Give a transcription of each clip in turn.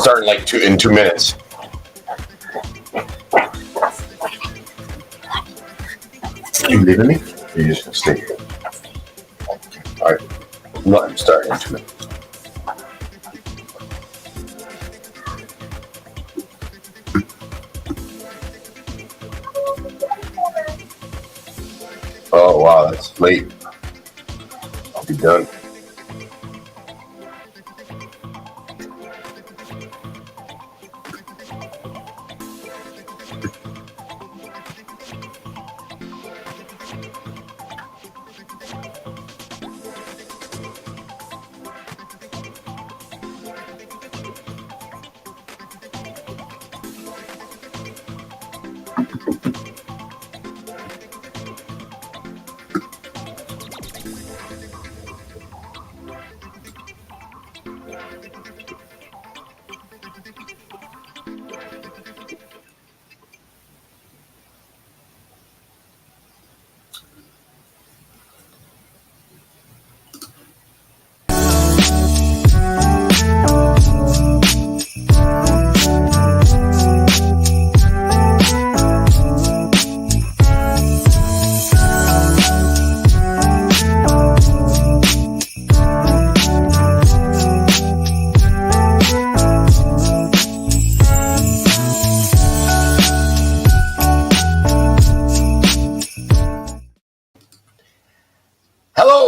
start in like 2 minutes. Are you leaving me? Or are you just gonna stay here? All right. No, I'm starting in 2 minutes. Oh wow, that's late. I'll be done.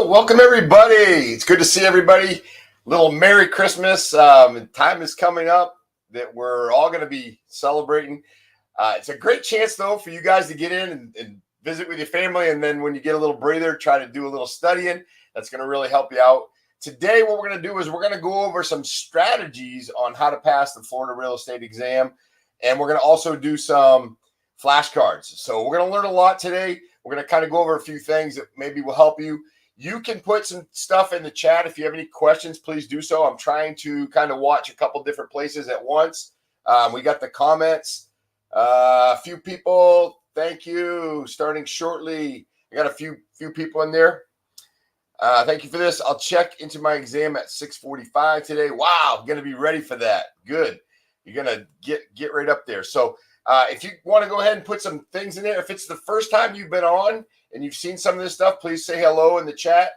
Welcome everybody. It's good to see everybody. Little Merry Christmas. Time is coming up that we're all going to be celebrating. It's a great chance though for you guys to get in and visit with your family, and then when you get a little breather, try to do a little studying. That's going to really help you out. Today what we're going to do is we're going to go over some strategies on how to pass the Florida real estate exam, and we're going to also do some flashcards. So we're going to learn a lot today. We're going to kind of go over a few things that maybe will help you. You can put some stuff in the chat. If you have any questions, please do so. I'm trying to kind of watch a couple different places at once. We got the comments. A few people, thank you. Starting shortly. I got a few people in there. Thank you for this. I'll check into my exam at 6:45 today. Wow, going to be ready for that. Good. You're going to get right up there. So if you want to go ahead and put some things in there, if it's the first time you've been on and you've seen some of this stuff, please say hello in the chat.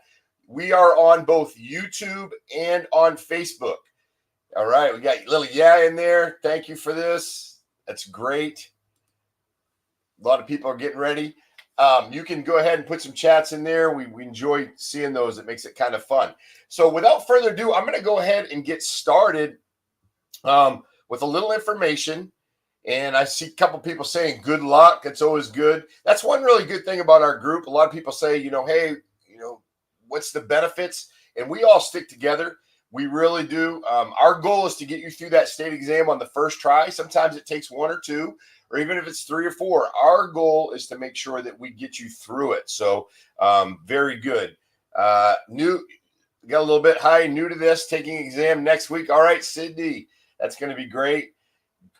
We are on both YouTube and on Facebook. All right, we got little in there. Thank you for this. That's great. A lot of people are getting ready. You can go ahead and put some chats in there. We enjoy seeing those. It makes it kind of fun. So without further ado, I'm going to go ahead and get started with a little information. And I see a couple people saying good luck. It's always good. That's one really good thing about our group. A lot of people say, hey, what's the benefits? And we all stick together. We really do. Our goal is to get you through that state exam on the first try. Sometimes it takes 1 or 2, or even if it's 3 or 4. Our goal is to make sure that we get you through it. So very good. Got a little bit high, new to this, taking exam next week. All right, Sydney, that's going to be great.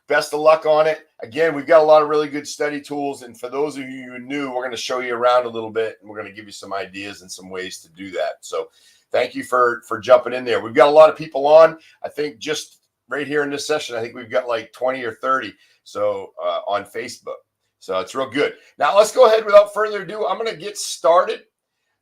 Best of luck on it. Again, we've got a lot of really good study tools. And for those of you who are new, we're going to show you around a little bit, and we're going to give you some ideas and some ways to do that. So thank you for jumping in there. We've got a lot of people on. I think just right here in this session, I think we've got like 20 or 30 so on Facebook. So it's real good. Now let's go ahead without further ado. I'm going to get started.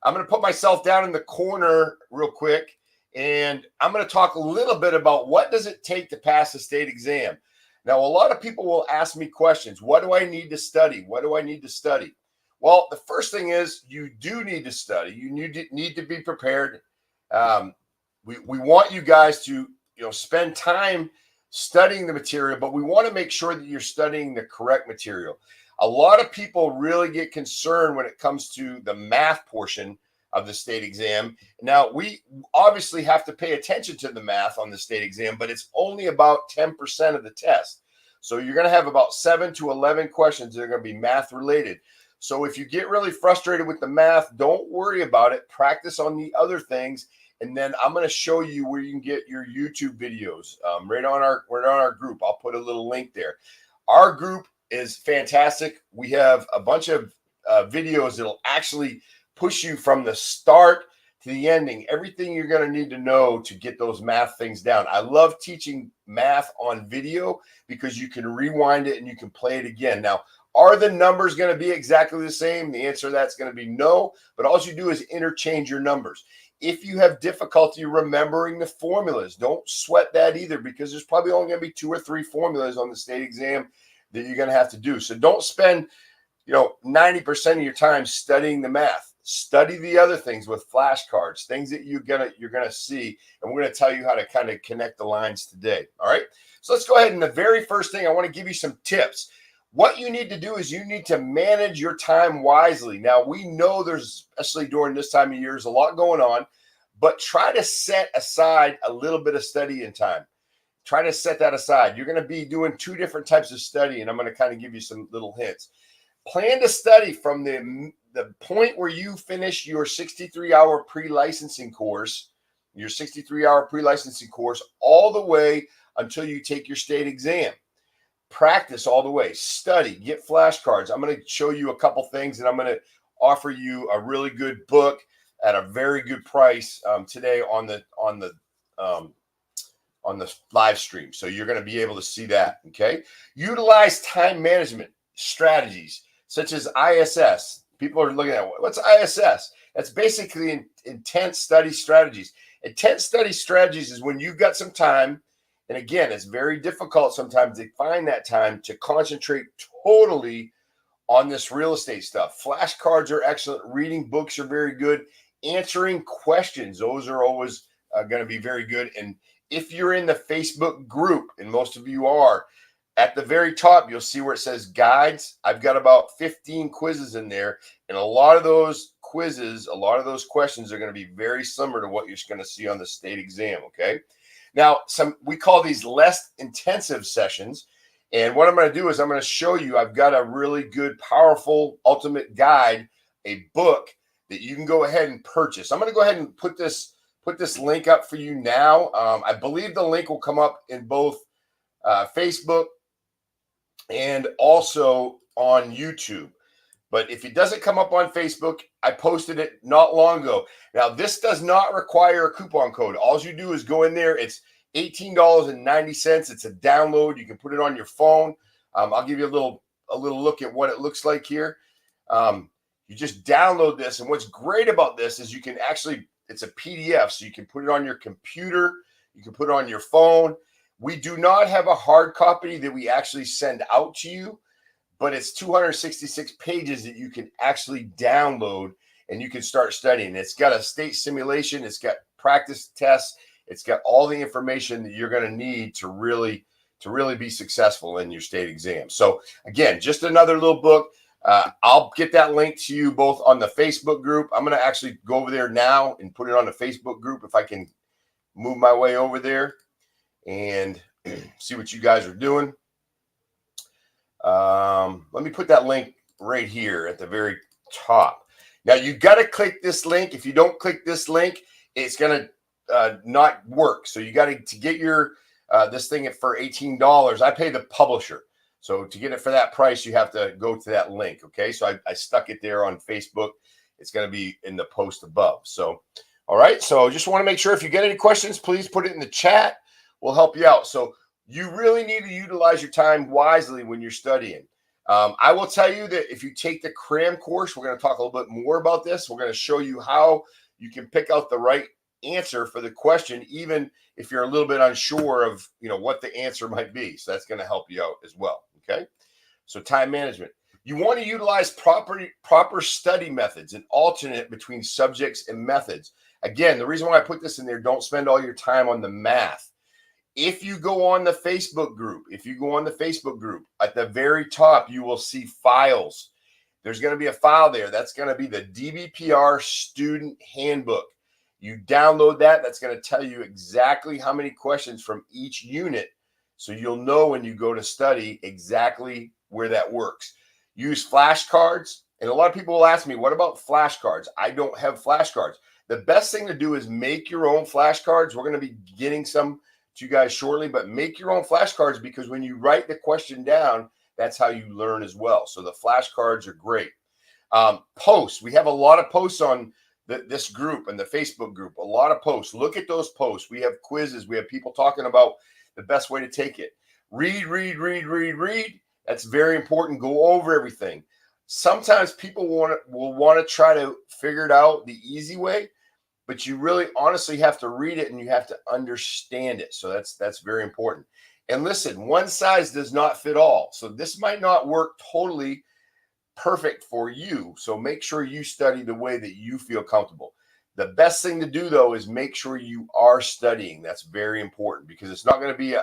I'm going to put myself down in the corner real quick, and I'm going to talk a little bit about what does it take to pass a state exam. Now, a lot of people will ask me questions. What do I need to study? What do I need to study? Well, the first thing is you do need to study. You need to be prepared. We want you guys to spend time studying the material, but we want to make sure that you're studying the correct material. A lot of people really get concerned when it comes to the math portion of the state exam. Now, we obviously have to pay attention to the math on the state exam, but it's only about 10% of the test. So you're going to have about 7 to 11 questions that are going to be math related. So if you get really frustrated with the math, don't worry about it. Practice on the other things. And then I'm going to show you where you can get your YouTube videos right on our group. I'll put a little link there. Our group is fantastic. We have a bunch of videos that'll actually push you from the start to the ending, everything you're going to need to know to get those math things down. I love teaching math on video because you can rewind it and you can play it again. Now, are the numbers going to be exactly the same? The answer to that's going to be no, but all you do is interchange your numbers. If you have difficulty remembering the formulas, don't sweat that either, because there's probably only going to be 2 or 3 formulas on the state exam that you're going to have to do. So don't spend 90% of your time studying the math. Study the other things with flashcards, things that you're gonna see, and we're gonna tell you how to kind of connect the lines today. All right. So let's go ahead. And the very first thing, I want to give you some tips. What you need to do is you need to manage your time wisely. Now, we know there's, especially during this time of year, there's a lot going on, but try to set aside a little bit of studying time. Try to set that aside. You're going to be doing 2 different types of study, and I'm going to kind of give you some little hints. Plan to study from the point where you finish your 63-hour pre-licensing course, all the way until you take your state exam. Practice all the way. Study. Get flashcards. I'm going to show you a couple things, and I'm going to offer you a really good book at a very good price today on the live stream. So you're going to be able to see that. Okay. Utilize time management strategies such as ISS. People are looking at what's ISS. That's basically intense study strategies. Intense study strategies is when you've got some time. And again, it's very difficult sometimes to find that time to concentrate totally on this real estate stuff. Flashcards are excellent. Reading books are very good. Answering questions, those are always going to be very good. And if you're in the Facebook group, and most of you are, at the very top, you'll see where it says guides. I've got about 15 quizzes in there. And a lot of those quizzes, a lot of those questions are going to be very similar to what you're going to see on the state exam, okay? Now, we call these less intensive sessions. And what I'm going to do is I'm going to show you, I've got a really good, powerful, ultimate guide, a book that you can go ahead and purchase. I'm going to go ahead and put this link up for you now. I believe the link will come up in both Facebook and also on YouTube. But if it doesn't come up on Facebook, I posted it not long ago. Now, this does not require a coupon code. All you do is go in there. It's $18.90. It's a download. You can put it on your phone. I'll give you a little look at what it looks like here. You just download this. And what's great about this is you can actually, it's a PDF, so you can put it on your computer. You can put it on your phone. We do not have a hard copy that we actually send out to you, but it's 266 pages that you can actually download and you can start studying. It's got a state simulation. It's got practice tests. It's got all the information that you're going to need to really be successful in your state exam. So again, just another little book. I'll get that link to you both on the Facebook group. I'm going to actually go over there now and put it on the Facebook group if I can move my way over there and see what you guys are doing. Let me put that link right here at the very top. Now you got to click this link. If you don't click this link, it's going to not work. So you got to get your this thing for $18. I pay the publisher. So to get it for that price, you have to go to that link. Okay. So I stuck it there on Facebook. It's going to be in the post above. So, all right. So just want to make sure if you get any questions, please put it in the chat. We'll help you out. So you really need to utilize your time wisely when you're studying. I will tell you that if you take the Cram course, we're going to talk a little bit more about this. We're going to show you how you can pick out the right answer for the question, even if you're a little bit unsure of what the answer might be. So that's going to help you out as well. Okay. So time management. You want to utilize proper study methods and alternate between subjects and methods. Again, the reason why I put this in there, don't spend all your time on the math. If you go on the Facebook group, at the very top, you will see files. There's going to be a file there. That's going to be the DBPR Student Handbook. You download that. That's going to tell you exactly how many questions from each unit. So you'll know when you go to study exactly where that works. Use flashcards. And a lot of people will ask me, what about flashcards? I don't have flashcards. The best thing to do is make your own flashcards. We're going to be getting some to you guys shortly, but make your own flashcards, because when you write the question down, that's how you learn as well. So the flashcards are great. Posts. We have a lot of posts on this group and the Facebook group, a lot of posts. Look at those posts. We have quizzes. We have people talking about the best way to take it. Read, read, read, read, read. That's very important. Go over everything. Sometimes people will want to try to figure it out the easy way, but you really honestly have to read it and you have to understand it. So that's very important. And listen, one size does not fit all. So this might not work totally perfect for you. So make sure you study the way that you feel comfortable. The best thing to do, though, is make sure you are studying. That's very important because it's not going to be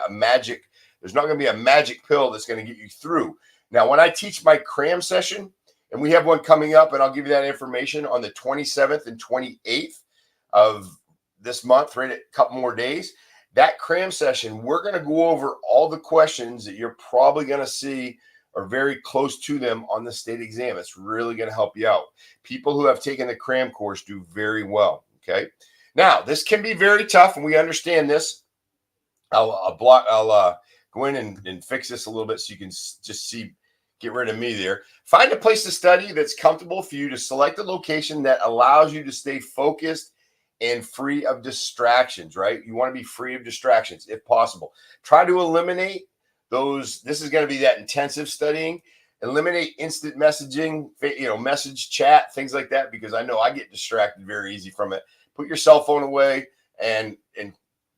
there's not going to be a magic pill that's going to get you through. Now, when I teach my Cram session, and we have one coming up, and I'll give you that information on the 27th and 28th of this month, right? A couple more days. That Cram session, we're going to go over all the questions that you're probably going to see or very close to them on the state exam. It's really going to help you out. People who have taken the Cram course do very well. Okay. Now, this can be very tough, and we understand this. I'll go in and fix this a little bit so you can just get rid of me there. Find a place to study that's comfortable for you to select a location that allows you to stay focused and free of distractions, right? You want to be free of distractions if possible. Try to eliminate those. This is going to be that intensive studying. Eliminate instant messaging, message chat, things like that, because I know I get distracted very easy from it. Put your cell phone away and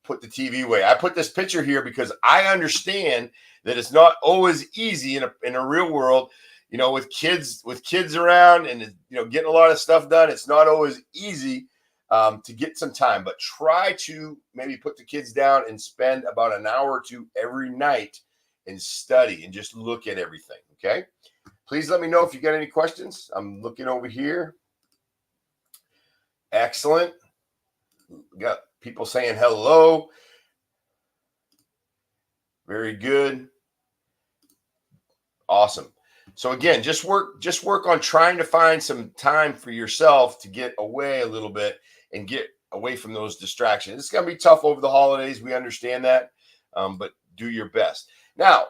put the TV away. I put this picture here because I understand that it's not always easy in a real world, with kids around and, getting a lot of stuff done. It's not always easy to get some time, but try to maybe put the kids down and spend about an hour or two every night and study and just look at everything. Okay. Please let me know if you got any questions. I'm looking over here. Excellent. We got people saying hello. Very good. Awesome. So again, just work on trying to find some time for yourself to get away a little bit and get away from those distractions. It's going to be tough over the holidays. We understand that, but do your best. Now,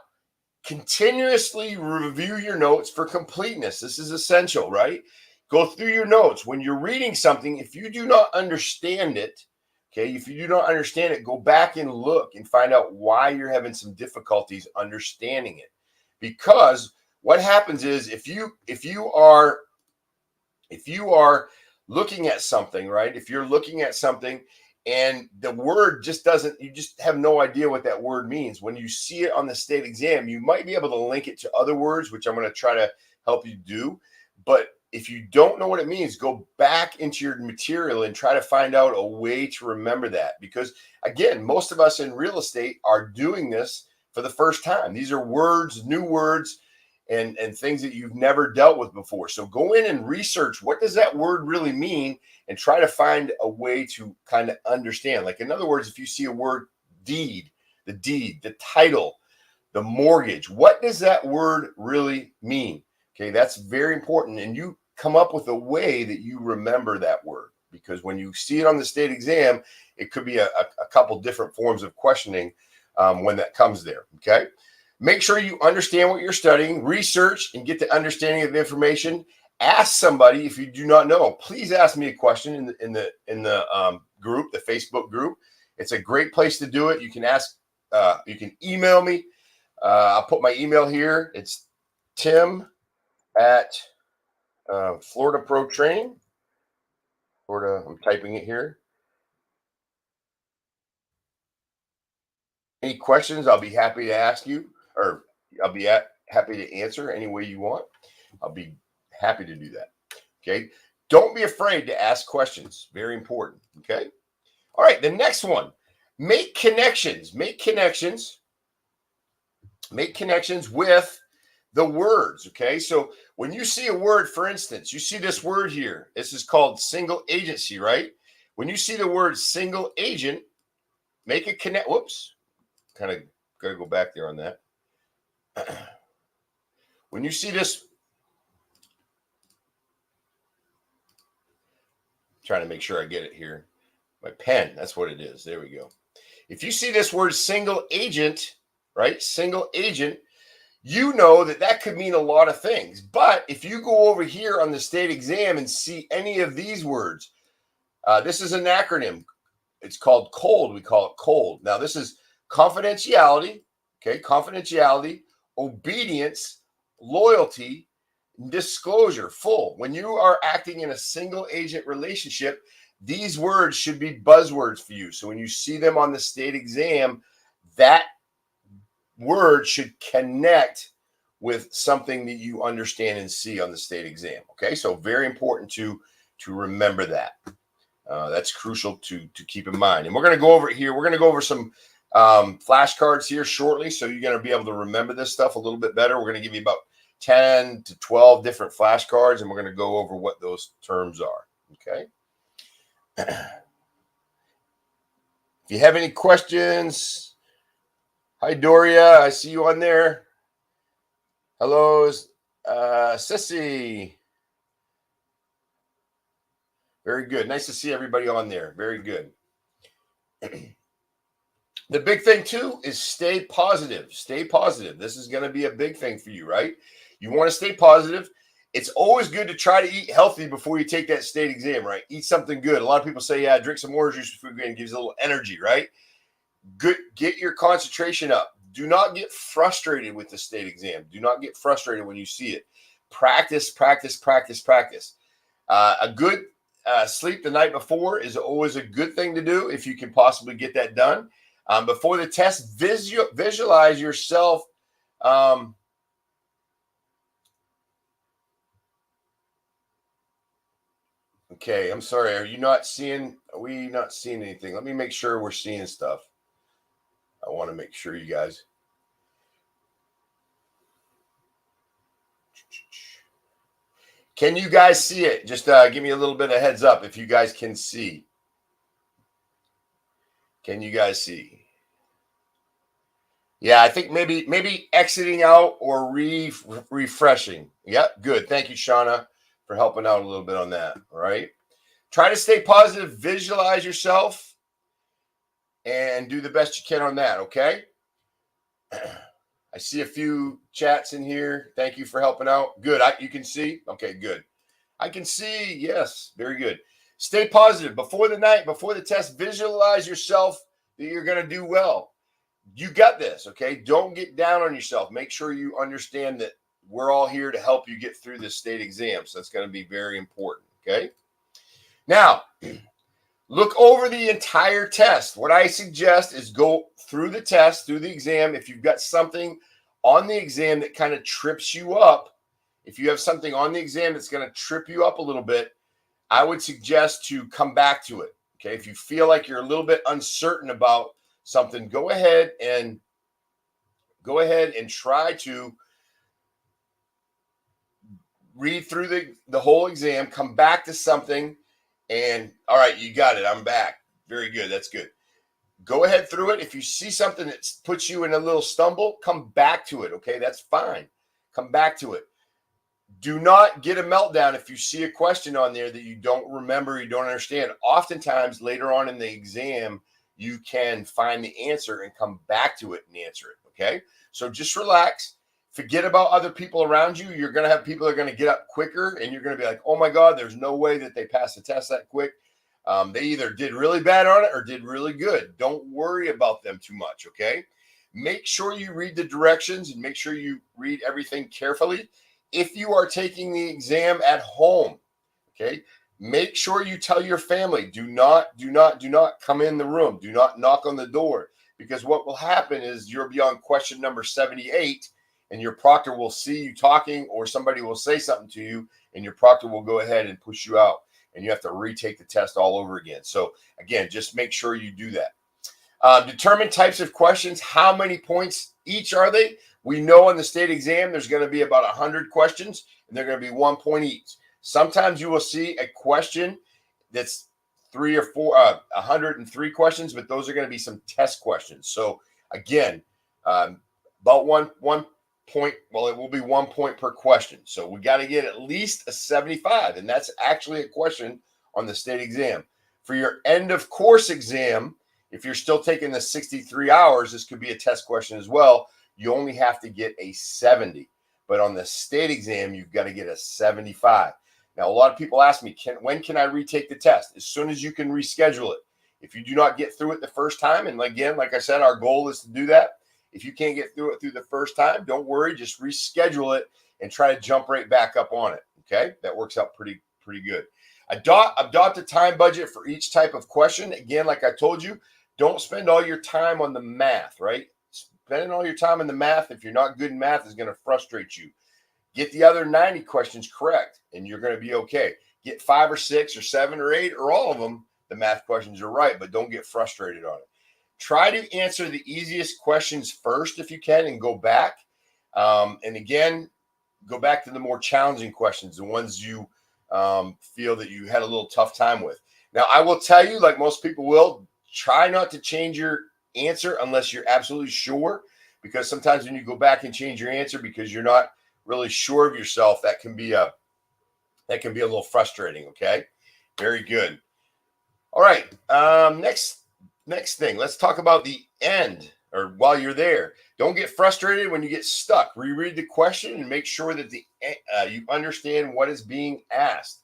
continuously review your notes for completeness. This is essential, right? Go through your notes. When you're reading something, if you do not understand it, go back and look and find out why you're having some difficulties understanding it. Because what happens is if you are looking at something, right? If you're looking at something and the word you just have no idea what that word means. When you see it on the state exam, you might be able to link it to other words, which I'm going to try to help you do. But if you don't know what it means, go back into your material and try to find out a way to remember that. Because again, most of us in real estate are doing this for the first time. These are words, new words, and things that you've never dealt with before. So go in and research, what does that word really mean, and try to find a way to kind of understand. Like, in other words, if you see a word deed, the title, the mortgage, what does that word really mean? Okay, that's very important. And you come up with a way that you remember that word, because when you see it on the state exam, it could be a couple different forms of questioning when that comes there. Okay. Make sure you understand what you're studying, research, and get the understanding of the information. Ask somebody if you do not know. Please ask me a question in the group, the Facebook group. It's a great place to do it. You can ask. You can email me. I'll put my email here. It's Tim at Florida Pro Training. Florida. I'm typing it here. Any questions? I'll be happy to ask you, or I'll be happy to answer any way you want. I'll be happy to do that. Okay. Don't be afraid to ask questions. Very important. Okay. All right. The next one, make connections. Make connections with the words. Okay. So when you see a word, for instance, you see this word here. This is called single agency, right? When you see the word single agent, make a connect. Whoops. Kind of got to go back there on that. When you see this, trying to make sure I get it here. My pen, that's what it is. There we go. If you see this word single agent, right? Single agent, you know that could mean a lot of things. But if you go over here on the state exam and see any of these words, This is an acronym. It's called COLD. We call it COLD. Now, this is confidentiality, okay? Confidentiality, obedience, loyalty, disclosure, full. When you are acting in a single agent relationship, these words should be buzzwords for you. So when you see them on the state exam, that word should connect with something that you understand and see on the state exam. Okay, so very important to remember that. That's crucial to keep in mind. And we're going to go over it here. We're going to go over some flashcards here shortly, so you're going to be able to remember this stuff a little bit better. We're going to give you about 10 to 12 different flashcards, and we're going to go over what those terms are. Okay. If you have any questions, hi Doria, I see you on there. Hello, Sissy. Very good. Nice to see everybody on there. Very good. The big thing too is stay positive. Stay positive. This is going to be a big thing for you, right? You want to stay positive. It's always good to try to eat healthy before you take that state exam, right? Eat something good. A lot of people say, yeah, drink some orange juice before you go, and gives you a little energy, right? Good. Get your concentration up. Do not get frustrated with the state exam. Do not get frustrated when you see it. Practice, practice, practice, practice. A good sleep the night before is always a good thing to do if you can possibly get that done. Before the test, visualize yourself. Okay, I'm sorry. Are we not seeing anything? Let me make sure we're seeing stuff. I want to make sure you guys. Can you guys see it? Just give me a little bit of heads up if you guys can see. Can you guys see? Yeah, I think maybe exiting out or refreshing. Yep, good. Thank you, Shauna, for helping out a little bit on that. All right. Try to stay positive, visualize yourself, and do the best you can on that, okay? I see a few chats in here. Thank you for helping out. Good. You can see? Okay, good. I can see. Yes, very good. Stay positive. Before the test, visualize yourself that you're going to do well. You got this, okay? Don't get down on yourself. Make sure you understand that we're all here to help you get through this state exam. So that's going to be very important, okay? Now, look over the entire test. What I suggest is go through the test, through the exam. If you've got something on the exam that kind of trips you up, if you have something on the exam that's going to trip you up a little bit, I would suggest to come back to it. Okay. If you feel like you're a little bit uncertain about something, go ahead and try to read through the whole exam, come back to something, and all right, you got it. I'm back. Very good. That's good. Go ahead through it. If you see something that puts you in a little stumble, come back to it. Okay, that's fine. Come back to it. Do not get a meltdown if you see a question on there that you don't remember, you don't understand. Oftentimes later on in the exam, you can find the answer and come back to it and answer it. Okay, so just relax. Forget about other people around you. You're going to have people that are going to get up quicker, and you're going to be like, oh my God, there's no way that they passed the test that quick. They either did really bad on it or did really good. Don't worry about them too much, okay? Make sure you read the directions and make sure you read everything carefully. If you are taking the exam at home, okay, make sure you tell your family, do not come in the room. Do not knock on the door, because what will happen is you'll be on question number 78, and your proctor will see you talking, or somebody will say something to you, and your proctor will go ahead and push you out, and you have to retake the test all over again. So again, just make sure you do that. Determine types of questions. How many points each are they? We know on the state exam, there's going to be about 100 questions, and they're going to be 1 point each. Sometimes you will see a question that's 3 or 4, 103 questions, but those are going to be some test questions. So again, about one point. Well, it will be 1 point per question. So we got to get at least a 75. And that's actually a question on the state exam. For your end of course exam, if you're still taking the 63 hours, this could be a test question as well. You only have to get a 70. But on the state exam, you've got to get a 75. Now, a lot of people ask me, when can I retake the test? As soon as you can reschedule it. If you do not get through it the first time, and again, like I said, our goal is to do that. If you can't get through it the first time, don't worry, just reschedule it and try to jump right back up on it. Okay, that works out pretty good. Adopt a time budget for each type of question. Again, like I told you, don't spend all your time on the math, right? Spending all your time on the math, if you're not good in math, is going to frustrate you. Get the other 90 questions correct, and you're going to be okay. Get 5 or 6 or 7 or 8 or all of them, the math questions are right, but don't get frustrated on it. Try to answer the easiest questions first if you can and go back. And again, go back to the more challenging questions, the ones you feel that you had a little tough time with. Now, I will tell you, like most people will, try not to change your answer unless you're absolutely sure, because sometimes when you go back and change your answer because you're not really sure of yourself, that can be a little frustrating. Okay, very good. All right, next thing, let's talk about the end, or while you're there. Don't get frustrated when you get stuck. Reread the question and make sure that you understand what is being asked.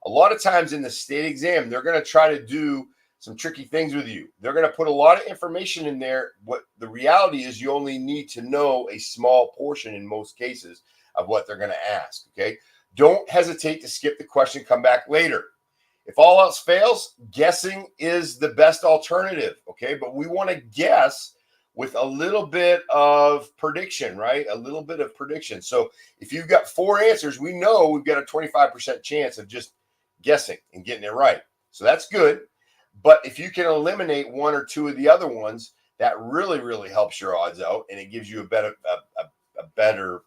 A lot of times in the state exam, they're going to try to do some tricky things with you. They're going to put a lot of information in there. What the reality is, you only need to know a small portion in most cases of what they're going to ask. Okay, don't hesitate to skip the question, come back later. If all else fails, guessing is the best alternative, okay? But we want to guess with a little bit of prediction, right? A little bit of prediction. So if you've got 4 answers, we know we've got a 25% chance of just guessing and getting it right. So that's good. But if you can eliminate 1 or 2 of the other ones, that really, really helps your odds out, and it gives you a better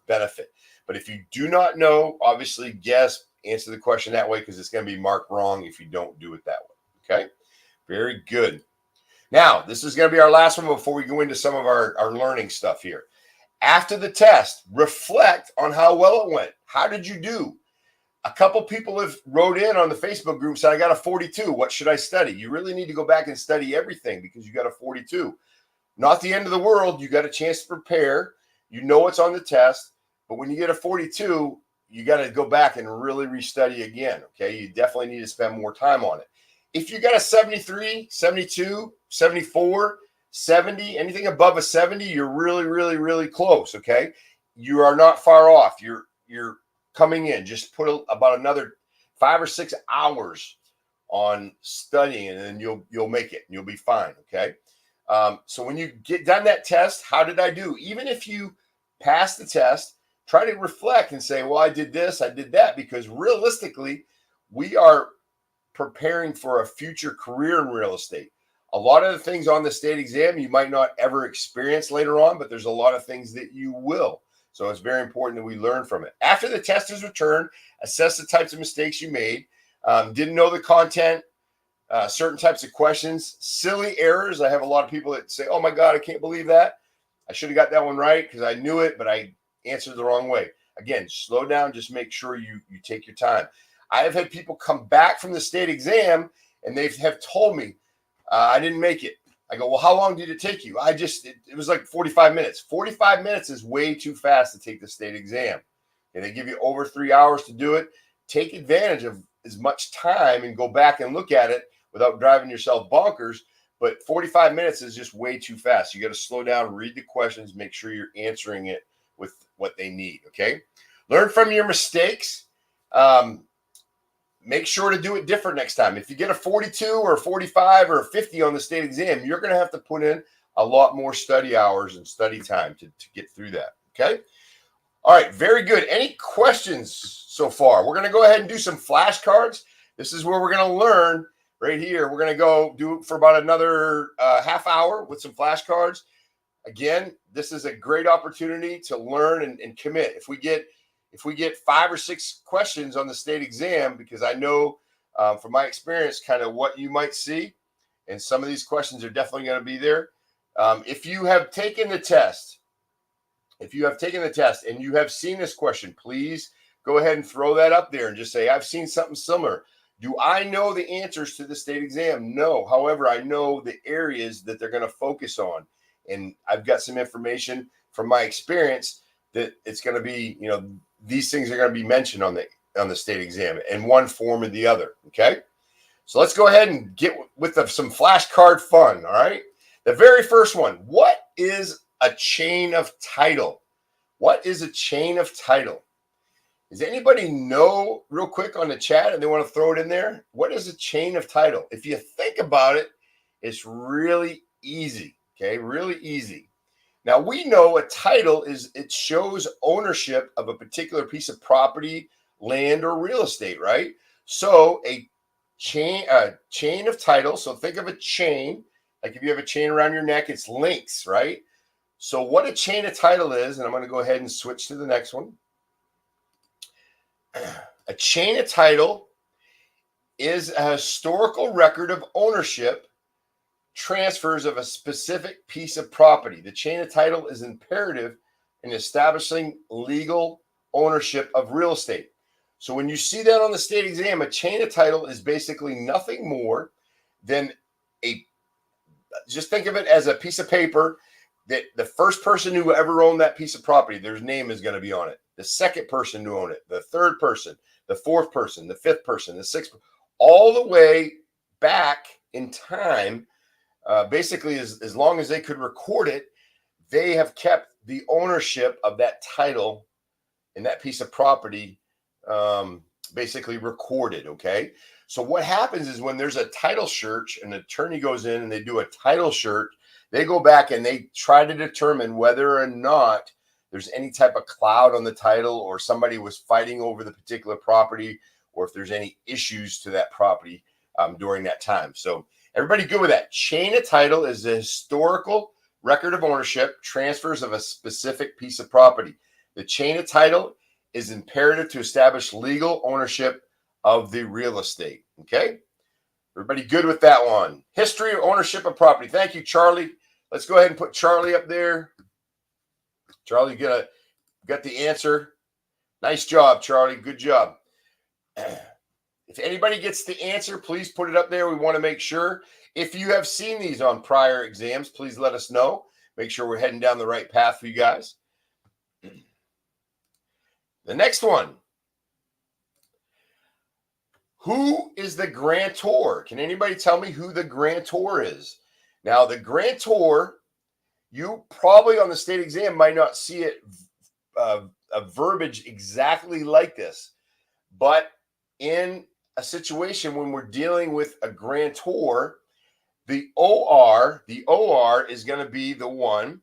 benefit. But if you do not know, obviously guess, answer the question that way, because it's going to be marked wrong if you don't do it that way. Okay, very good. Now, this is going to be our last one before we go into some of our learning stuff here. After the test, reflect on how well it went. How did you do? A couple people have wrote in on the Facebook group, said, I got a 42. What should I study? You really need to go back and study everything because you got a 42. Not the end of the world. You got a chance to prepare. You know what's on the test. But when you get a 42, you got to go back and really restudy again, okay? You definitely need to spend more time on it. If you got a 73, 72, 74, 70, anything above a 70, you're really, really, really close, okay? You are not far off. You're coming in. Just put about another 5 or 6 hours on studying, and then you'll make it. And you'll be fine, okay? So when you get done that test, how did I do? Even if you pass the test, try to reflect and say, well, I did this, I did that, because realistically, we are preparing for a future career in real estate. A lot of the things on the state exam you might not ever experience later on, but there's a lot of things that you will. So it's very important that we learn from it. After the test is returned, assess the types of mistakes you made. Didn't know the content, certain types of questions, silly errors. I have a lot of people that say, oh my God, I can't believe that. I should have got that one right because I knew it, but I answered the wrong way. Again, slow down. Just make sure you take your time. I have had people come back from the state exam and they have told me, I didn't make it. I go, well, how long did it take you? It was like 45 minutes. 45 minutes is way too fast to take the state exam. And they give you over 3 hours to do it. Take advantage of as much time and go back and look at it without driving yourself bonkers. But 45 minutes is just way too fast. You got to slow down, read the questions, make sure you're answering it with what they need, okay? Learn from your mistakes. Make sure to do it different next time. If you get a 42 or a 45 or a 50 on the state exam, you're going to have to put in a lot more study hours and study time to get through that, okay? All right, very good. Any questions so far? We're going to go ahead and do some flashcards. This is where we're going to learn right here. We're going to go do it for about another half hour with some flashcards. Again, this is a great opportunity to learn and commit. If we get 5 or 6 questions on the state exam, because I know from my experience kind of what you might see, and some of these questions are definitely going to be there. If you have taken the test, and you have seen this question, please go ahead and throw that up there and just say, I've seen something similar. Do I know the answers to the state exam? No. However, I know the areas that they're going to focus on. And I've got some information from my experience that it's going to be, these things are going to be mentioned on on the state exam in one form or the other. Okay. So let's go ahead and get with some flashcard fun. All right. The very first one. What is a chain of title? What is a chain of title? Does anybody know real quick on the chat and they want to throw it in there? What is a chain of title? If you think about it, it's really easy. Okay. Really easy. Now we know a title it shows ownership of a particular piece of property, land, or real estate, right? So a chain of title. So think of a chain, like if you have a chain around your neck, it's links, right? So what a chain of title is, and I'm going to go ahead and switch to the next one. A chain of title is a historical record of ownership, transfers of a specific piece of property. The chain of title is imperative in establishing legal ownership of real estate. So when you see that on the state exam, a chain of title is basically nothing more than just think of it as a piece of paper that the first person who ever owned that piece of property, their name is going to be on it. The second person who owned it, the third person, the fourth person, the fifth person, the sixth, all the way back in time. Basically, as long as they could record it, they have kept the ownership of that title and that piece of property basically recorded. Okay. So what happens is when there's a title search, an attorney goes in and they do a title search, they go back and they try to determine whether or not there's any type of cloud on the title or somebody was fighting over the particular property or if there's any issues to that property during that time. So everybody good with that? Chain of title is a historical record of ownership, transfers of a specific piece of property. The chain of title is imperative to establish legal ownership of the real estate. Okay. Everybody good with that one? History of ownership of property. Thank you, Charlie. Let's go ahead and put Charlie up there. Charlie, got the answer. Nice job, Charlie. Good job. If anybody gets the answer, please put it up there. We want to make sure. If you have seen these on prior exams, please let us know. Make sure we're heading down the right path for you guys. The next one. Who is the grantor? Can anybody tell me who the grantor is? Now, the grantor, you probably on the state exam might not see it a verbiage exactly like this, but in a situation when we're dealing with a grantor, the OR is going to be the one.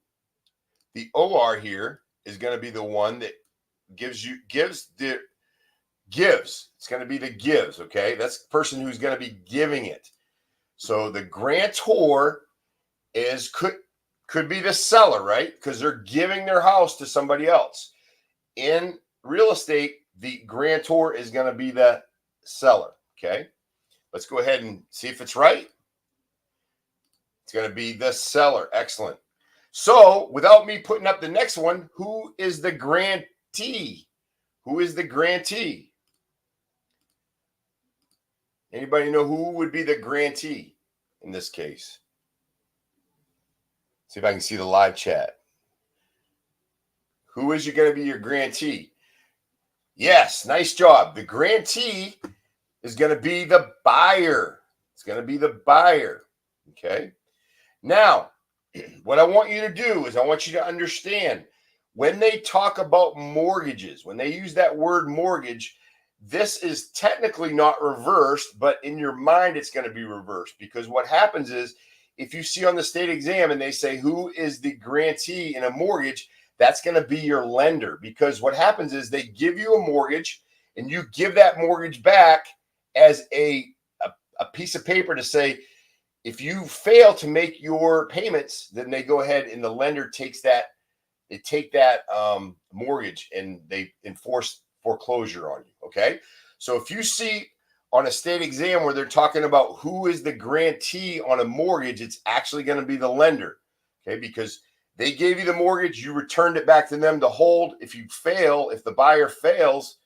The OR here is going to be the one that gives. It's going to be the gives. Okay, that's the person who's going to be giving it. So the grantor could be the seller, right? Because they're giving their house to somebody else. In real estate, the grantor is going to be the seller. Okay, let's go ahead and see if it's right. It's going to be the seller. Excellent. So without me putting up the next one, who is the grantee? Who is the grantee? Anybody know who would be the grantee in this case? See if I can see the live chat. Who is going to be your grantee? Yes, nice job. The grantee is going to be the buyer. It's going to be the buyer. Okay. Now, what I want you to do is I want you to understand when they talk about mortgages, when they use that word mortgage, this is technically not reversed, but in your mind, it's going to be reversed because what happens is if you see on the state exam and they say, who is the grantee in a mortgage, that's going to be your lender because what happens is they give you a mortgage and you give that mortgage back as a piece of paper to say, if you fail to make your payments, then they go ahead and the lender takes that, they take that mortgage and they enforce foreclosure on you. Okay. So if you see on a state exam where they're talking about who is the grantee on a mortgage, it's actually going to be the lender. Okay. Because they gave you the mortgage, you returned it back to them to hold. If you fail, if the buyer fails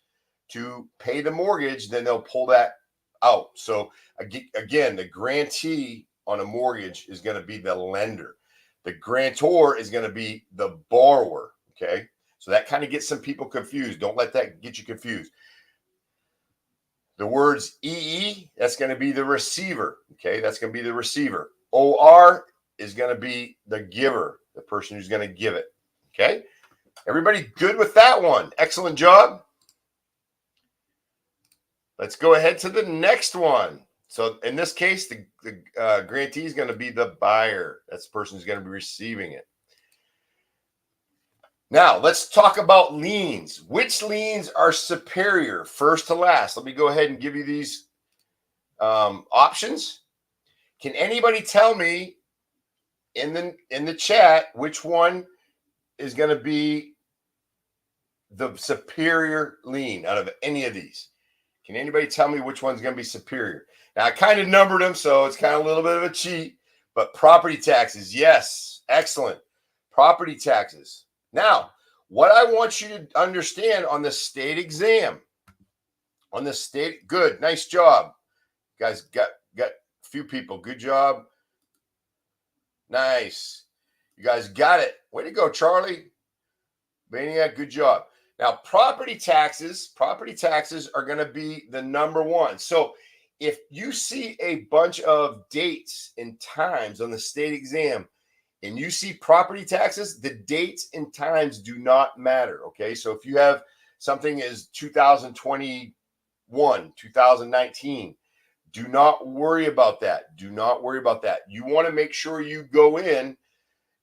to pay the mortgage, then they'll pull that out. So again, the grantee on a mortgage is going to be the lender. The grantor is going to be the borrower. Okay. So that kind of gets some people confused. Don't let that get you confused. The words EE, that's going to be the receiver. Okay, that's going to be the receiver. OR is going to be the giver, the person who's going to give it. Okay, everybody good with that one? Excellent job. Let's go ahead to the next one. So in this case, the grantee is going to be the buyer. That's the person who's going to be receiving it. Now, let's talk about liens. Which liens are superior, first to last? Let me go ahead and give you these options. Can anybody tell me in the chat which one is going to be the superior lien out of any of these? Can anybody tell me which one's going to be superior? Now, I kind of numbered them, so it's kind of a little bit of a cheat, but property taxes, yes, excellent. Property taxes. Now, what I want you to understand on the state exam, good, nice job. You guys got a few people, good job. Nice. You guys got it. Way to go, Charlie. Maniac, good job. Now, property taxes are going to be the number one. So if you see a bunch of dates and times on the state exam, and you see property taxes, the dates and times do not matter, okay? So if you have something as 2021, 2019, do not worry about that. Do not worry about that. You want to make sure you go in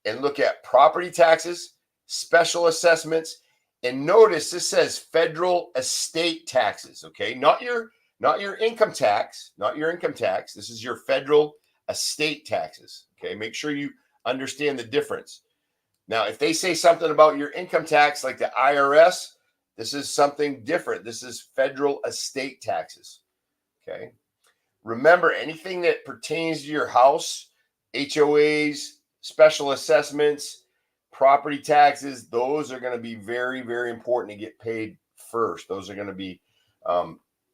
and look at property taxes, special assessments, and notice this says federal estate taxes, okay? Not your income tax, not your income tax. This is your federal estate taxes, okay? Make sure you understand the difference. Now, if they say something about your income tax, like the IRS, this is something different. This is federal estate taxes. Okay. Remember, anything that pertains to your house, HOAs, special assessments, property taxes, those are going to be very, very important to get paid first. Those are going to be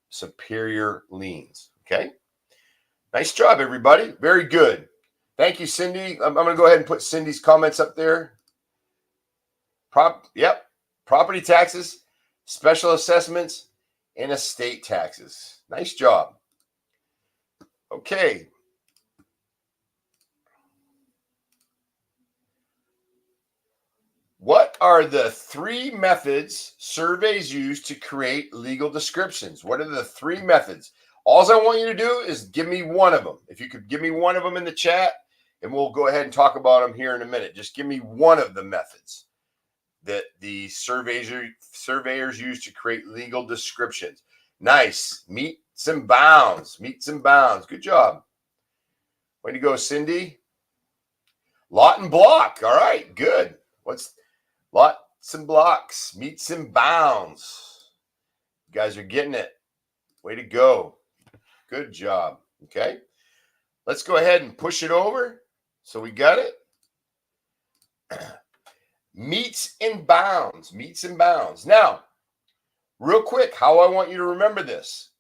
superior liens. Okay. Nice job, everybody. Very good. Thank you, Cindy. I'm going to go ahead and put Cindy's comments up there. Property taxes, special assessments, and estate taxes. Nice job. Okay. What are the 3 methods surveys use to create legal descriptions? What are the 3 methods? All I want you to do is give me one of them. If you could give me one of them in the chat, and we'll go ahead and talk about them here in a minute. Just give me one of the methods that the surveyors use to create legal descriptions. Nice. Meets and bounds. Meets and bounds. Good job. Way to go, Cindy. Lot and block. All right, good. What's lots and blocks? Meets and bounds. You guys are getting it. Way to go. Good job. Okay. Let's go ahead and push it over. So we got it. Meets and bounds. Meets and bounds. Now, real quick, how I want you to remember this.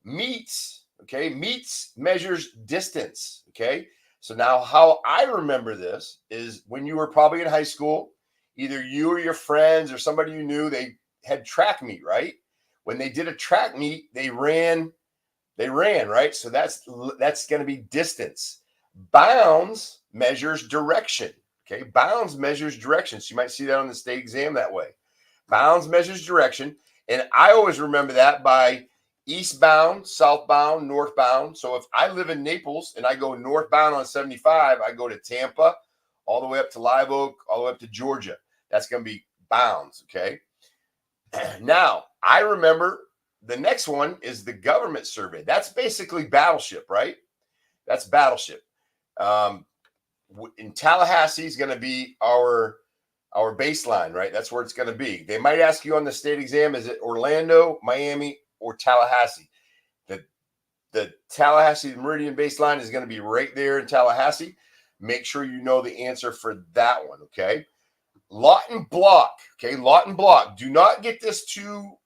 Meets, okay? Meets measures distance, okay? So now how I remember this is when you were probably in high school, either you or your friends or somebody you knew, they had track meet, right? When they did a track meet, they ran, right? So that's going to be distance. Bounds measures direction. Okay, bounds measures direction. So you might see that on the state exam that way. Bounds measures direction. And I always remember that by eastbound, southbound, northbound. So if I live in Naples and I go northbound on 75, I go to Tampa, all the way up to Live Oak, all the way up to Georgia. That's going to be bounds, okay? Now, I remember the next one is the government survey. That's basically Battleship, right? That's Battleship. In Tallahassee is going to be our baseline, right? That's where it's going to be. They might ask you on the state exam, is it Orlando, Miami, or Tallahassee? The Tallahassee Meridian baseline is going to be right there in Tallahassee. Make sure you know the answer for that one, okay? Lot and block, okay? Lot and block. Do not get this too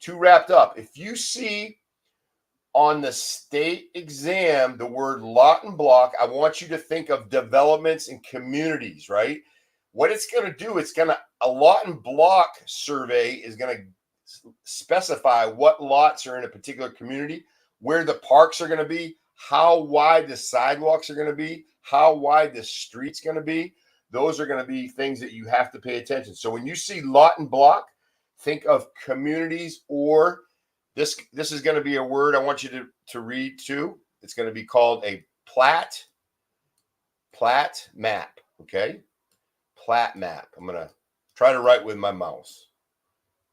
wrapped up. If you see on the state exam the word lot and block, I want you to think of developments and communities, right? What it's going to do, a lot and block survey is going to specify what lots are in a particular community, where the parks are going to be, how wide the sidewalks are going to be, how wide the street's going to be. Those are going to be things that you have to pay attention. So when you see lot and block, think of communities, or this is going to be a word I want you to read too. It's going to be called a plat map, okay? Plat map. I'm going to try to write with my mouse.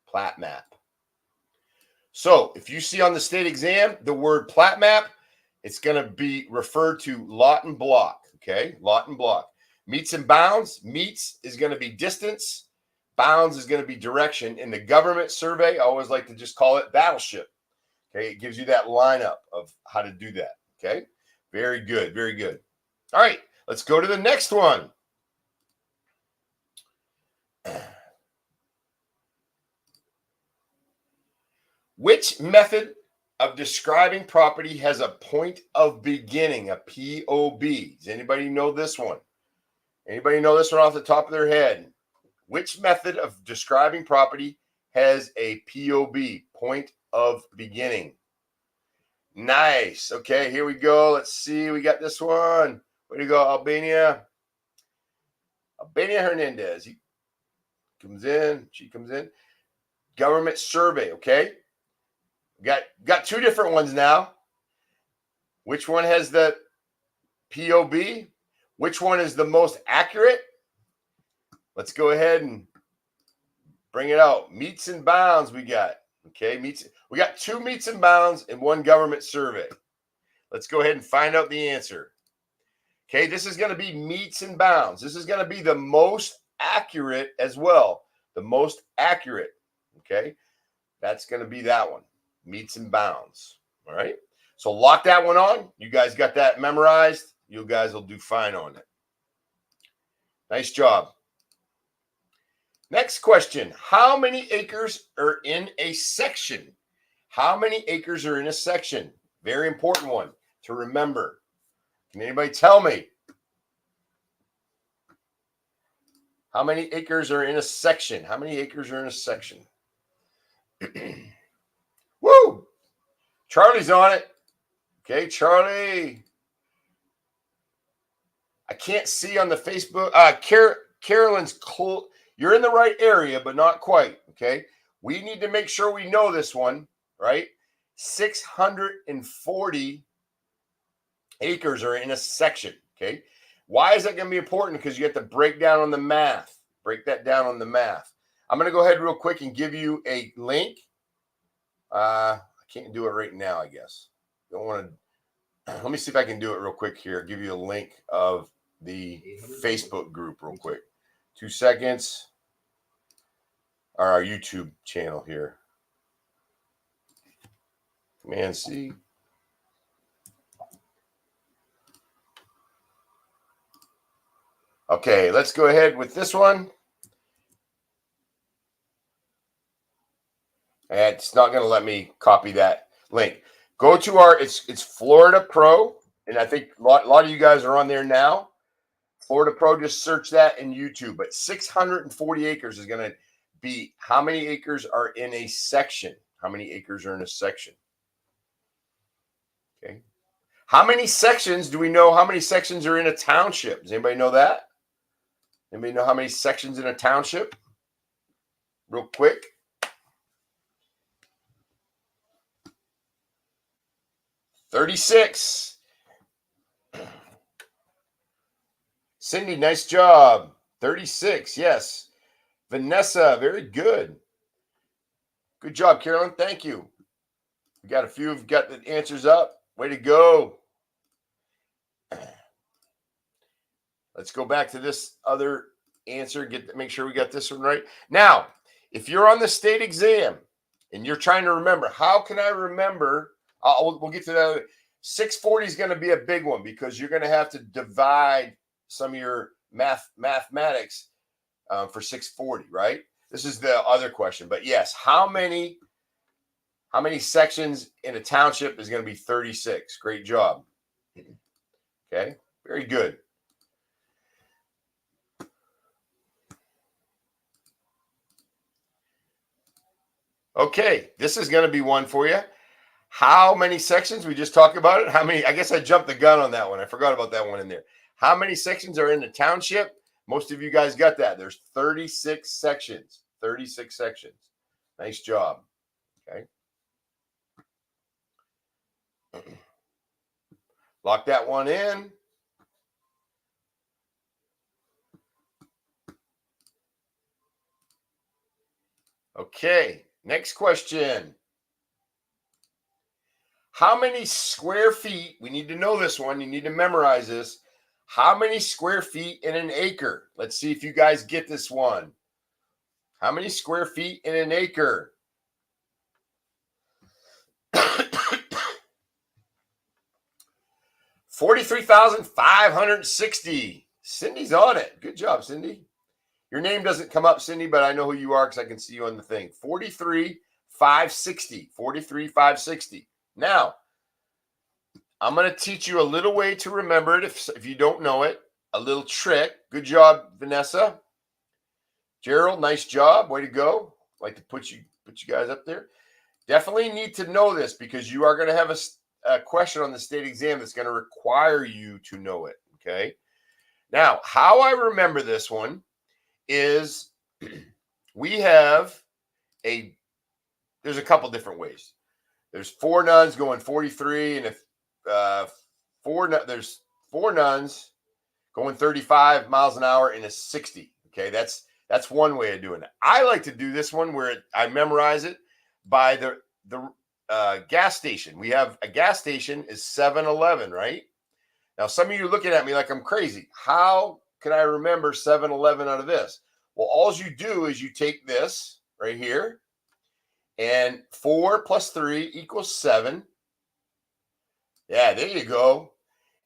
Plat map. So if you see on the state exam the word plat map, it's going to be referred to lot and block, okay? Lot and block. Meets and bounds. Meets is going to be distance. Bounds is going to be direction. In the government survey, I always like to just call it battleship. Okay, it gives you that lineup of how to do that. Okay, very good, very good. All right, let's go to the next one. Which method of describing property has a point of beginning, a POB? Does anybody know this one? Anybody know this one off the top of their head? Which method of describing property has a POB, point of beginning? Nice. Okay, here we go. Let's see. We got this one. Way to go, Albania. Albania Hernandez. He comes in. She comes in. Government survey. Okay. Got two different ones now. Which one has the POB? Which one is the most accurate? Let's go ahead and bring it out. Meets and bounds we got. Okay, we got 2 meets and bounds and 1 government survey. Let's go ahead and find out the answer. Okay, this is going to be meets and bounds. This is going to be the most accurate as well. The most accurate. Okay, that's going to be that one. Meets and bounds. All right, so lock that one on. You guys got that memorized. You guys will do fine on it. Nice job. Next question. How many acres are in a section? How many acres are in a section? Very important one to remember. Can anybody tell me? How many acres are in a section? How many acres are in a section? Woo! Charlie's on it. Okay, Charlie. I can't see on the Facebook. Carolyn's cool. You're in the right area, but not quite, okay? We need to make sure we know this one, right? 640 acres are in a section, okay? Why is that going to be important? Because you have to break down on the math. Break that down on the math. I'm going to go ahead real quick and give you a link. I can't do it right now, I guess. Don't want to. Let me see if I can do it real quick here. Give you a link of the Facebook group real quick. 2 seconds. Or our YouTube channel here. Command C. Okay, let's go ahead with this one. And it's not going to let me copy that link. Go to our, it's Florida Pro. And I think a lot of you guys are on there now. Florida Pro, just search that in YouTube. But 640 acres is going to be how many acres are in a section? How many acres are in a section? Okay. How many sections do we know? How many sections are in a township? Does anybody know that? Anybody know how many sections in a township? Real quick. $36. Cindy, nice job. 36, yes. Vanessa, very good. Good job, Carolyn. Thank you. We got a few who've got the answers up. Way to go. Let's go back to this other answer. Make sure we got this one right. Now, if you're on the state exam and you're trying to remember, how can I remember? We'll get to that. 640 is going to be a big one because you're going to have to divide some of your mathematics for 640, right? This is the other question. But yes, how many sections in a township is going to be 36? Great job. Okay, very good. Okay, this is going to be one for you. How many sections? We just talked about it. How many? I guess I jumped the gun on that one. I forgot about that one in there. How many sections are in the township? Most of you guys got that. There's 36 sections. 36 sections. Nice job. Okay. Lock that one in. Okay, next question. How many square feet? We need to know this one. You need to memorize this. How many square feet in an acre? Let's see if you guys get this one. How many square feet in an acre? 43,560. Cindy's on it. Good job, Cindy. Your name doesn't come up, Cindy, but I know who you are because I can see you on the thing. 43,560. 43,560. Now, I'm going to teach you a little way to remember it if you don't know it. A little trick. Good job, Vanessa. Gerald, nice job. Way to go. I'd like to put you guys up there. Definitely need to know this because you are going to have a question on the state exam that's going to require you to know it. Okay. Now, how I remember this one is we have there's a couple different ways. There's 4 nuns going 43, and if there's 4 nuns going 35 miles an hour in a 60. Okay, that's one way of doing it. I like to do this one where I memorize it by the gas station. We have a gas station is 7-Eleven, right? Now, some of you are looking at me like I'm crazy. How can I remember 7-Eleven out of this? Well, all you do is you take this right here, and 4 plus 3 equals 7. Yeah, there you go.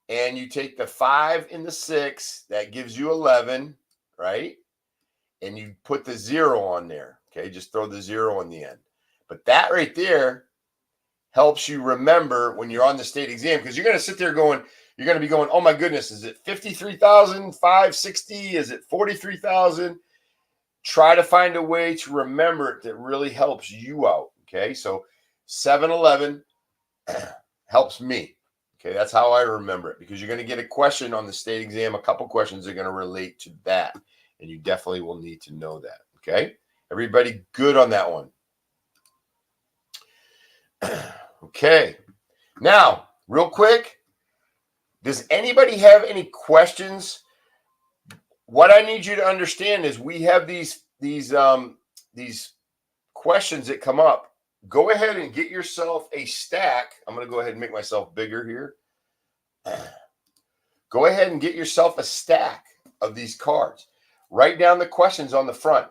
And you take the 5 and the 6, that gives you 11, right? And you put the 0 on there. Okay, just throw the 0 on the end. But that right there helps you remember when you're on the state exam, because you're going to sit there going, you're going to be going, oh my goodness, is it 53,560? Is it 43,000? Try to find a way to remember it that really helps you out. Okay, so 7-Eleven helps me. Okay, that's how I remember it, because you're going to get a question on the state exam. A couple questions are going to relate to that, and you definitely will need to know that. Okay, everybody good on that one? Okay, now real quick, does anybody have any questions? What I need you to understand is we have these questions that come up. Go ahead and get yourself a stack. I'm going to go ahead and make myself bigger here. Go ahead and get yourself a stack of these cards. Write down the questions on the front.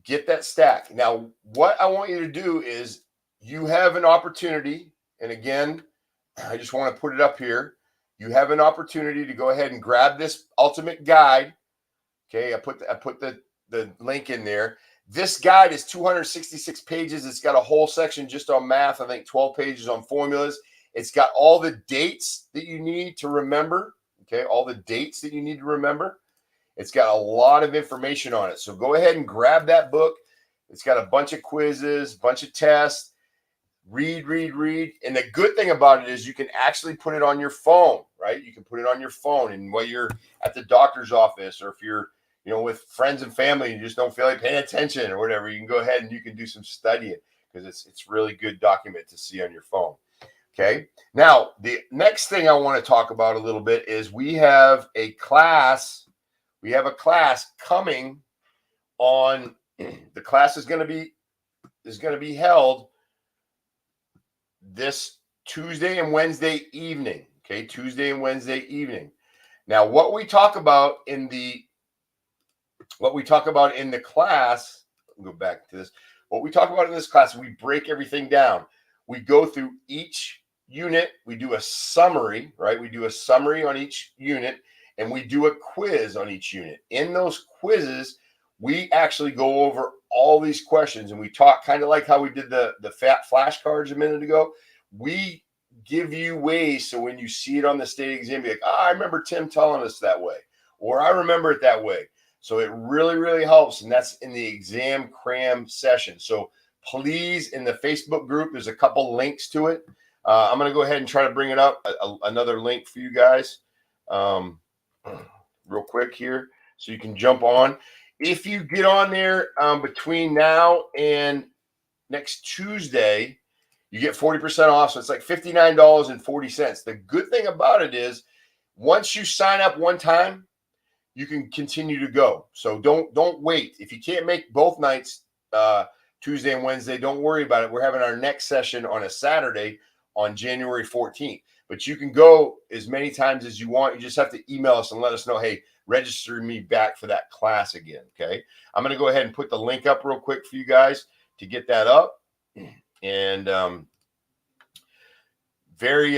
Get that stack. Now, what I want you to do is you have an opportunity, and again, I just want to put it up here. You have an opportunity to go ahead and grab this ultimate guide. Okay, I put the link in there. This guide is 266 pages. It's got a whole section just on math. I think 12 pages on formulas. It's got all the dates that you need to remember. Okay, all the dates that you need to remember. It's got a lot of information on it. So go ahead and grab that book. It's got a bunch of quizzes, bunch of tests. Read. And the good thing about it is you can actually put it on your phone, right? You can put it on your phone, and while you're at the doctor's office, or if you're, with friends and family, and you just don't feel like paying attention or whatever, you can go ahead and you can do some studying, because it's really good document to see on your phone. Okay. Now, the next thing I want to talk about a little bit is we have a class. We have a class coming on. The class is going to be held this Tuesday and Wednesday evening. Okay, Tuesday and Wednesday evening. Now, what we talk about in the class, I'll go back to this. What we talk about in this class, we break everything down. We go through each unit. We do a summary, right? We do a summary on each unit, and we do a quiz on each unit. In those quizzes, we actually go over all these questions, and we talk kind of like how we did the fat flashcards a minute ago. We give you ways so when you see it on the state exam, be like, I remember Tim telling us that way, or I remember it that way. So it really, really helps, and that's in the exam cram session. So please, in the Facebook group, there's a couple links to it. I'm going to go ahead and try to bring it up, another link for you guys real quick here so you can jump on. If you get on there between now and next Tuesday, you get 40% off. So it's like $59.40. The good thing about it is once you sign up one time, you can continue to go. So don't wait. If you can't make both nights, Tuesday and Wednesday, don't worry about it. We're having our next session on a Saturday on January 14th. But you can go as many times as you want. You just have to email us and let us know, hey, register me back for that class again. Okay. I'm going to go ahead and put the link up real quick for you guys to get that up. And very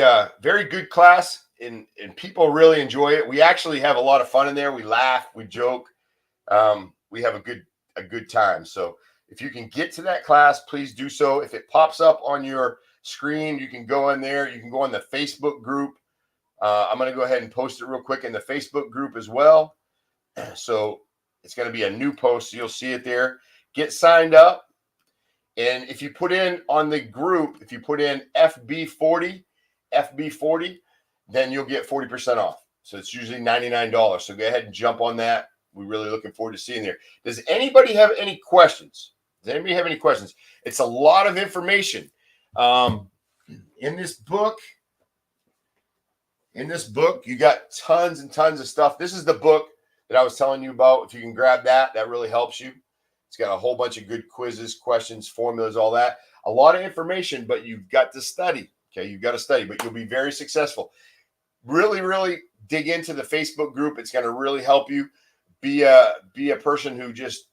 good class, and people really enjoy it. We actually have a lot of fun in there. We laugh, we joke, we have a good time. So if you can get to that class, please do so. If it pops up on your screen, you can go in there. You can go on the Facebook group. I'm going to go ahead and post it real quick in the Facebook group as well. So it's going to be a new post. So you'll see it there. Get signed up. And if you put in on the group, if you put in FB40, then you'll get 40% off. So it's usually $99. So go ahead and jump on that. We're really looking forward to seeing you there. Does anybody have any questions? It's a lot of information. In this book, you got tons and tons of stuff. This is the book that I was telling you about. If you can grab that, that really helps you. It's got a whole bunch of good quizzes, questions, formulas, all that. A lot of information, but you've got to study. Okay, you've got to study, but you'll be very successful. Really, really dig into the Facebook group. It's going to really help you be a person who just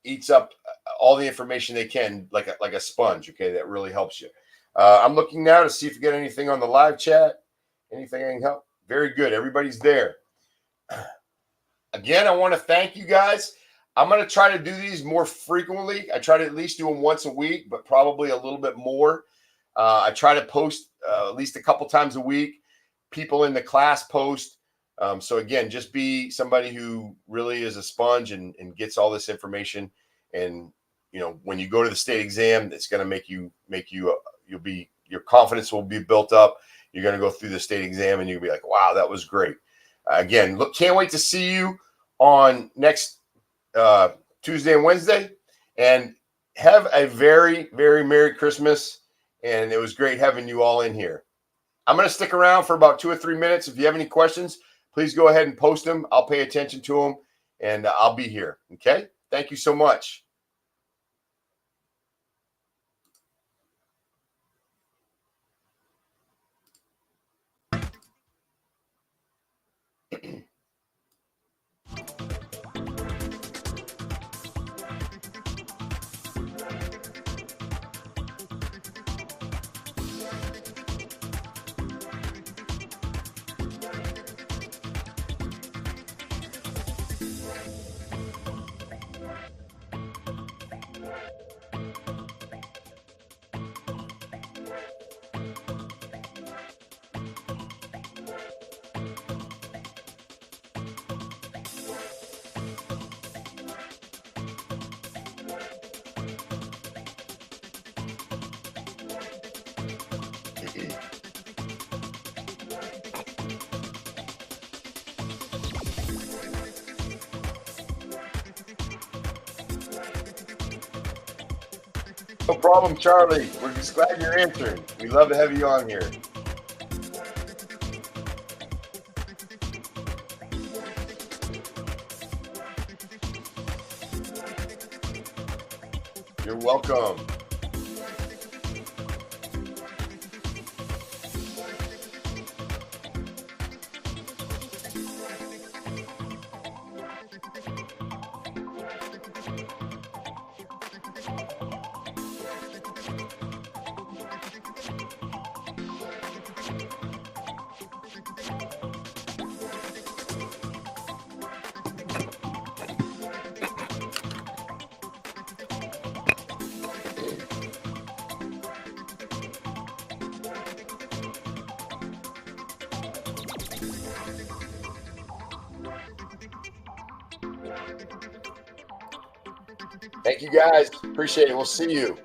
eats up all the information they can like a sponge. Okay, that really helps you. I'm looking now to see if you get anything on the live chat. Anything I can help? Very good. Everybody's there. Again, I want to thank you guys. I'm going to try to do these more frequently. I try to at least do them once a week, but probably a little bit more. I try to post at least a couple times a week. People in the class post. So again, just be somebody who really is a sponge and gets all this information. And when you go to the state exam, it's going to your confidence will be built up. You're going to go through the state exam and you'll be like, wow, that was great. Again, look, can't wait to see you on next Tuesday and Wednesday, and have a very, very Merry Christmas. And it was great having you all in here. I'm going to stick around for about 2 or 3 minutes. If you have any questions, please go ahead and post them. I'll pay attention to them, and I'll be here. Okay. Thank you so much. No problem, Charlie. We're just glad you're answering. We love to have you on here. You're welcome. Thank you guys. Appreciate it. We'll see you.